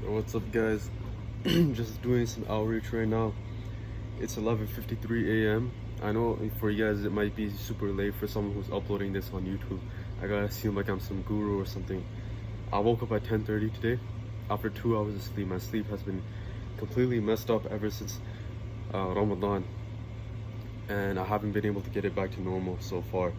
What's up, guys? Just doing some outreach right now. It's 11:53 a.m. I know for you guys it might be super late for someone who's uploading this on YouTube. I gotta seem like I'm some guru or something. I woke up at 10:30 today after 2 hours of sleep. My sleep has been completely messed up ever since Ramadan, and I haven't been able to get it back to normal so far.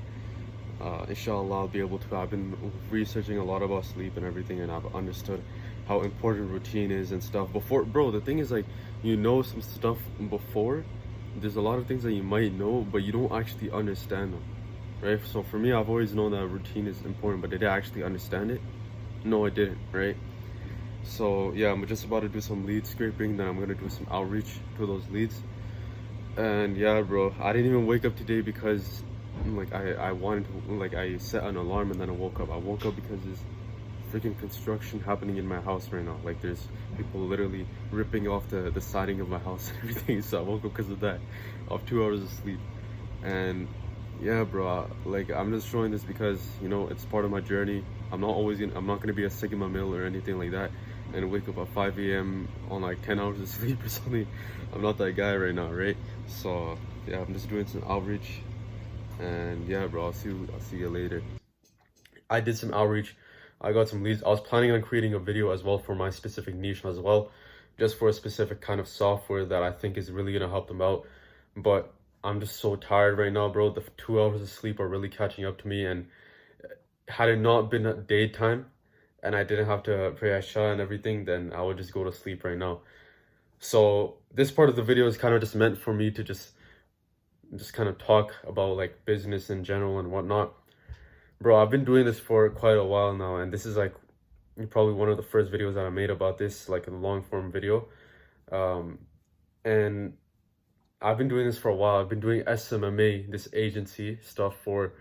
Inshallah, I'll be able to. I've been researching a lot about sleep and everything, and I've understood how important routine is and stuff. Before, bro, the thing is like, some stuff before. There's a lot of things that you might know, but you don't actually understand them, right? So for me, I've always known that routine is important, but did I actually understand it? No, I didn't, right? So yeah, I'm just about to do some lead scraping, then I'm gonna do some outreach to those leads. And yeah, bro, I didn't even wake up today because I wanted to, I set an alarm and then I woke up. I woke up because there's freaking construction happening in my house right now. Like there's people literally ripping off the siding of my house and everything. So I woke up because of that, off 2 hours of sleep. And yeah, bro, I'm just showing this because it's part of my journey. I'm not gonna be a Sigma male or anything like that and wake up at 5 a.m. on like 10 hours of sleep or something. I'm not that guy right now, right? So yeah, I'm just doing some outreach, and yeah, bro, I'll see you later. I did some outreach. I got some leads. I was planning on creating a video as well for my specific niche as well, just for a specific kind of software that I think is really gonna help them out. But I'm just so tired right now, bro. The 2 hours of sleep are really catching up to me, and had it not been at daytime and I didn't have to pray Isha and everything, then I would just go to sleep right now. So this part of the video is kind of just meant for me to just kind of talk about like business in general and whatnot. Bro, I've been doing this for quite a while now, and this is like probably one of the first videos that I made about this, like a long form video. And I've been doing this for a while. I've been doing SMMA, this agency stuff, for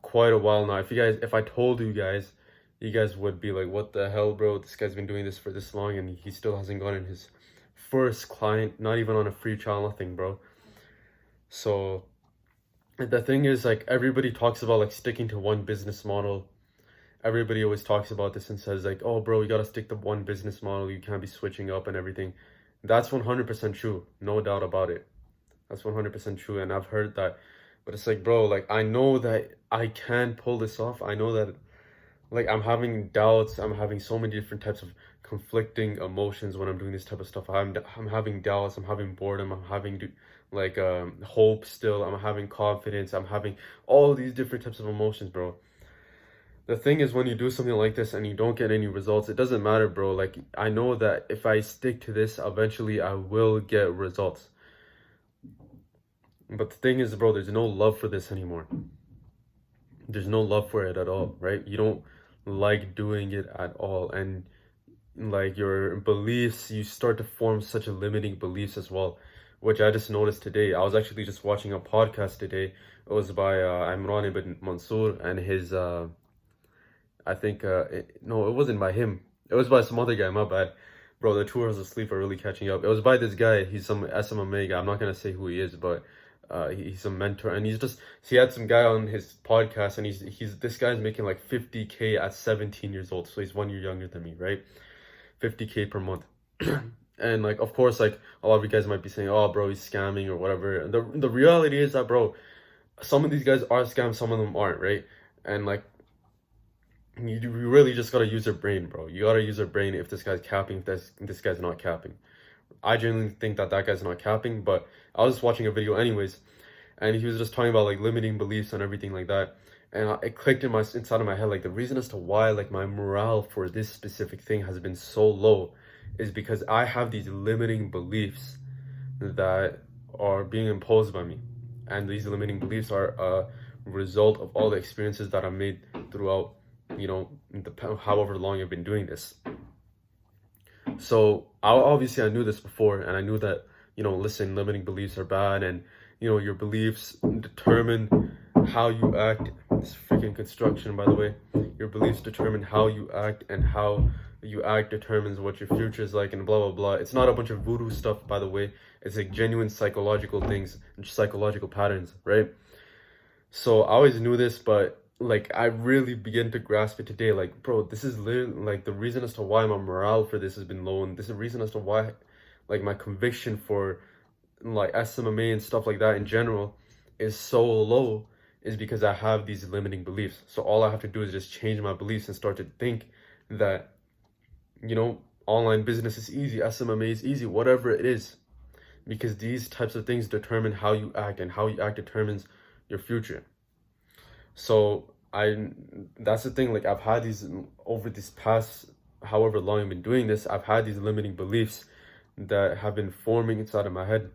quite a while now. If I told you guys would be like, what the hell, bro? This guy's been doing this for this long and he still hasn't gotten his first client, not even on a free trial, nothing, bro. So the thing is, like, everybody talks about like sticking to one business model. Everybody always talks about this and says like, oh, bro, you gotta stick to one business model. You can't be switching up and everything. That's 100% true. No doubt about it. That's 100% true. And I've heard that. But it's like, bro, like, I know that I can pull this off. I know that, like, I'm having doubts. I'm having so many different types of conflicting emotions when I'm doing this type of stuff. I'm having doubts. I'm having boredom. I'm having hope still. I'm having confidence. I'm having all these different types of emotions, bro. The thing is, when you do something like this and you don't get any results, it doesn't matter, bro. Like, I know that if I stick to this, eventually I will get results. But the thing is, bro, there's no love for this anymore. There's no love for it at all, right? You don't like doing it at all. And like your beliefs, you start to form such a limiting beliefs as well, which I just noticed today. I was actually just watching a podcast today. It was by Imran ibn Mansour and his no, it wasn't by him. It was by some other guy, my bad. Bro, the 2 hours of sleep are really catching up. It was by this guy. He's some SMMA guy. I'm not gonna say who he is, but he's a mentor, and he had some guy on his podcast, and he's this guy's making like 50K at 17 years old, so he's 1 year younger than me, right? 50K per month. And like, of course, like a lot of you guys might be saying, oh, bro, he's scamming or whatever. And the reality is that, bro, some of these guys are scams, some of them aren't, right? And like, you really just gotta use your brain, bro. You gotta use your brain if this guy's capping, if this guy's not capping. I genuinely think that guy's not capping, but I was just watching a video anyways, and he was just talking about like limiting beliefs and everything like that. And it clicked inside of my head, like the reason as to why like my morale for this specific thing has been so low is because I have these limiting beliefs that are being imposed by me. And these limiting beliefs are a result of all the experiences that I've made throughout, however long I've been doing this. So obviously I knew this before, and I knew that, listen, limiting beliefs are bad, and your beliefs determine how you act. This freaking construction, by the way. Your beliefs determine how you act, and how you act determines what your future is like, and blah blah blah. It's not a bunch of voodoo stuff, by the way. It's like genuine psychological things, psychological patterns, right? So I always knew this, but like I really begin to grasp it today. Like, bro, this is literally like the reason as to why my morale for this has been low, and this is the reason as to why like my conviction for like SMMA and stuff like that in general is so low, is because I have these limiting beliefs. So all I have to do is just change my beliefs and start to think that, you know, online business is easy, SMMA is easy, whatever it is, because these types of things determine how you act, and how you act determines your future. So that's the thing, like I've had these over this past however long I've been doing this, I've had these limiting beliefs that have been forming inside of my head.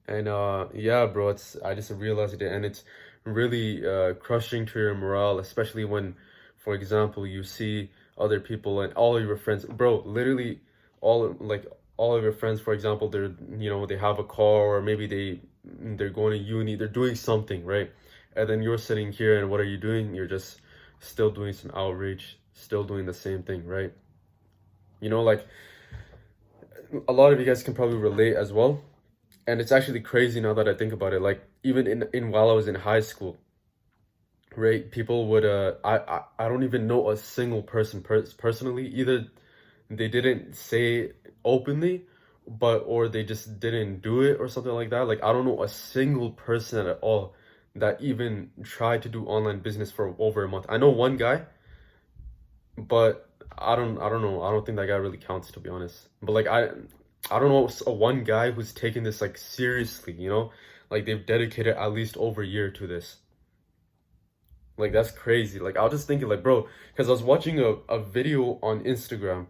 And yeah, bro, I just realized it, and it's really crushing to your morale, especially when, for example, you see other people and all of your friends, bro, literally all of your friends, for example, they're, you know, they have a car, or maybe they're going to uni, they're doing something, right? And then you're sitting here, and what are you doing? You're just still doing some outreach, still doing the same thing, right? You know, like a lot of you guys can probably relate as well. And it's actually crazy now that I think about it. Like even in while I was in high school, right? People would I don't even know a single person personally. Either they didn't say openly, but or they just didn't do it or something like that. Like I don't know a single person at all that even tried to do online business for over a month. I know one guy, but I don't know. I don't think that guy really counts, to be honest. But like I don't know a one guy who's taking this like seriously, you know? Like they've dedicated at least over a year to this. Like that's crazy. Like I was just thinking like, bro, because I was watching a video on Instagram,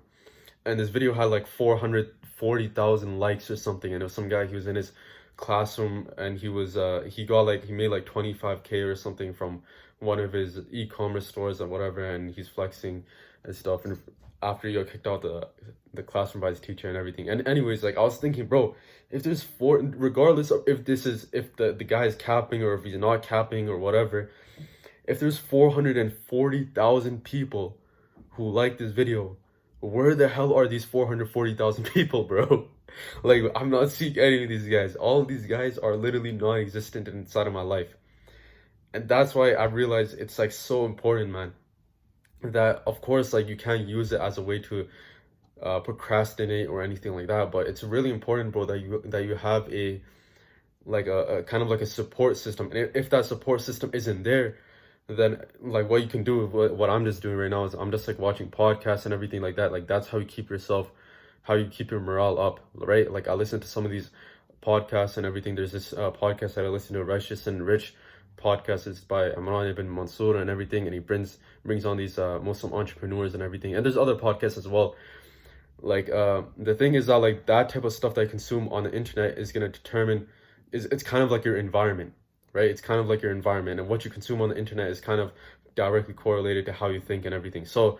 and this video had like 440,000 likes or something, and it was some guy, he was in his classroom, and he got like, he made like 25K or something from one of his e-commerce stores or whatever, and he's flexing and stuff, and after he got kicked out the classroom by his teacher and everything. And anyways, like I was thinking, bro, if there's four, regardless of if this is, if the guy is capping or if he's not capping or whatever, if there's 440,000 people who like this video, where the hell are these 440,000 people, bro? Like, I'm not seeing any of these guys. All of these guys are literally non-existent inside of my life. And that's why I realize it's like so important, man, that of course, like you can't use it as a way to procrastinate or anything like that, but it's really important, bro, that you have a like a kind of like a support system. And if that support system isn't there, then like what you can do, what I'm just doing right now, is I'm just like watching podcasts and everything like that. Like that's how you keep yourself, how you keep your morale up, right? Like I listen to some of these podcasts and everything. There's this podcast that I listen to, Righteous and Rich podcast. It's by Imran ibn Mansour and everything, and he brings on these Muslim entrepreneurs and everything. And there's other podcasts as well. Like the thing is that like that type of stuff that I consume on the internet is going to determine, it's kind of like your environment, right? It's kind of like your environment, and what you consume on the internet is kind of directly correlated to how you think and everything. So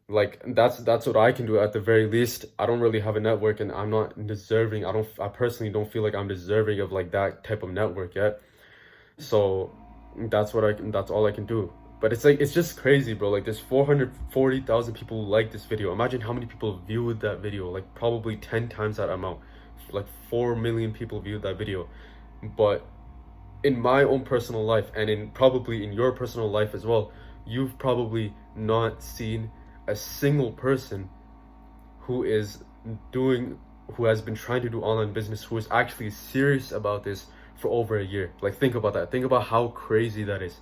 like that's what I can do at the very least. I don't really have a network, and I'm not deserving. I personally don't feel like I'm deserving of like that type of network yet. So that's all I can do. But it's like, it's just crazy, bro. Like there's 440,000 people who like this video. Imagine how many people viewed that video. Like probably 10 times that amount. Like 4 million people viewed that video. But in my own personal life, and in probably in your personal life as well, you've probably not seen a single person who has been trying to do online business, who is actually serious about this for over a year. Like think about that. Think about how crazy that is.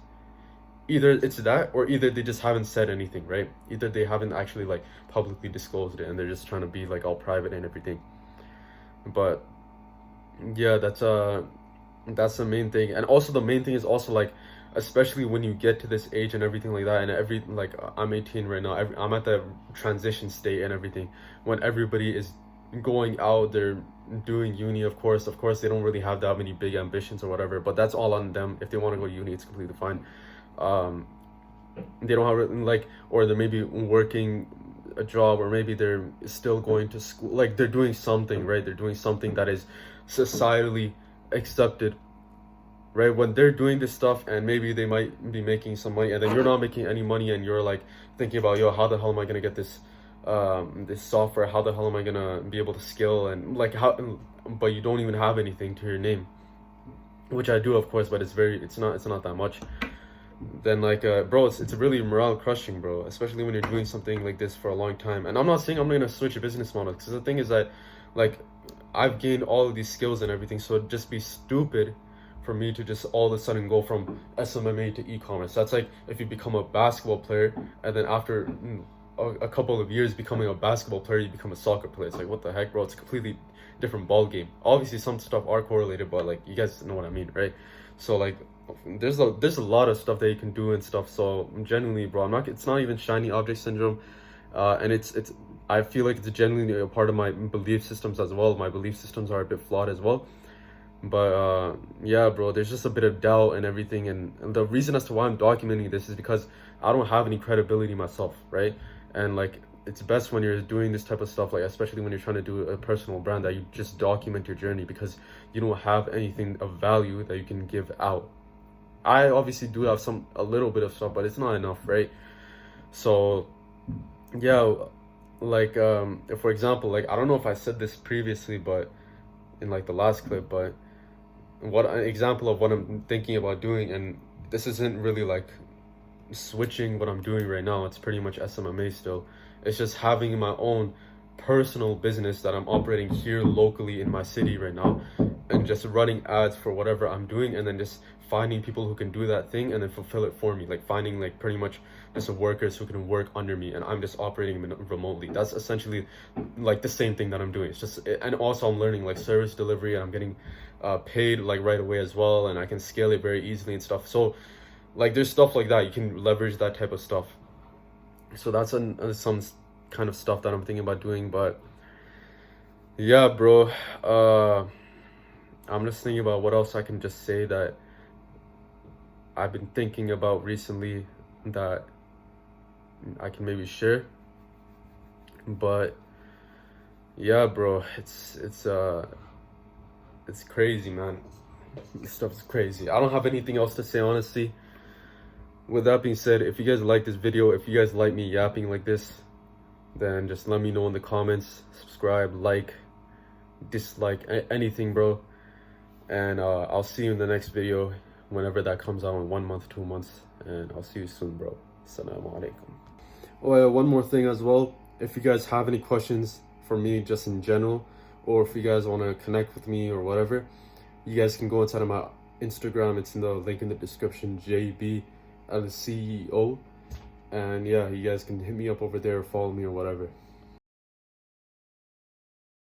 Either it's that, or either they just haven't said anything, right? Either they haven't actually like publicly disclosed it, and they're just trying to be like all private and everything. But yeah, that's the main thing. And also the main thing is also like, especially when you get to this age and everything like that, and like I'm 18 right now, I'm at the transition state and everything, when everybody is going out, they're doing uni. Of course they don't really have that many big ambitions or whatever, but that's all on them. If they want to go to uni, it's completely fine. They don't have like, or they're maybe working a job, or maybe they're still going to school, like they're doing something, right? They're doing something that is societally accepted, right? When they're doing this stuff, and maybe they might be making some money, and then you're not making any money, and you're like thinking about, yo, how the hell am I gonna get this this software? How the hell am I gonna be able to scale? And like how, but you don't even have anything to your name, which I do, of course, but it's not that much. then like bro, it's really morale crushing, bro, especially when you're doing something like this for a long time. And I'm not saying I'm gonna switch a business model, because the thing is that like I've gained all of these skills and everything, so it'd just be stupid for me to just all of a sudden go from SMMA to e-commerce. That's like if you become a basketball player and then after a couple of years becoming a basketball player, you become a soccer player. It's like, what the heck, bro? It's a completely different ball game. Obviously some stuff are correlated, but like you guys know what I mean, right? So like there's a lot of stuff that you can do and stuff. So genuinely, bro, it's not even shiny object syndrome, and it's I feel like it's genuinely a part of my belief systems as well. My belief systems are a bit flawed as well, but yeah, bro, there's just a bit of doubt and everything. And the reason as to why I'm documenting this is because I don't have any credibility myself, right? And like it's best when you're doing this type of stuff, like especially when you're trying to do a personal brand, that you just document your journey, because you don't have anything of value that you can give out. I obviously do have a little bit of stuff, but it's not enough, right? So yeah, like for example, like I don't know if I said this previously, but in like the last clip, but what an example of what I'm thinking about doing, and this isn't really like switching what I'm doing right now, it's pretty much SMMA still. It's just having my own personal business that I'm operating here locally in my city right now, and just running ads for whatever I'm doing, and then just finding people who can do that thing and then fulfill it for me, like finding like pretty much just workers who can work under me, and I'm just operating remotely. That's essentially like the same thing that I'm doing. It's just, and also I'm learning like service delivery, and I'm getting paid like right away as well, and I can scale it very easily and stuff. So like there's stuff like that, you can leverage that type of stuff. So that's some kind of stuff that I'm thinking about doing. But yeah, bro, I'm just thinking about what else I can just say that I've been thinking about recently that I can maybe share. But yeah, bro, it's crazy, man. This stuff is crazy. I don't have anything else to say, honestly. With that being said, if you guys like this video, if you guys like me yapping like this, then just let me know in the comments. Subscribe, like, dislike, anything, bro. And I'll see you in the next video, whenever that comes out, in 1 month, 2 months. And I'll see you soon, bro. Assalamu alaikum. Oh yeah, one more thing as well. If you guys have any questions for me just in general, or if you guys want to connect with me or whatever, you guys can go inside of my Instagram. It's in the link in the description, JBLCEO. And yeah, you guys can hit me up over there or follow me or whatever.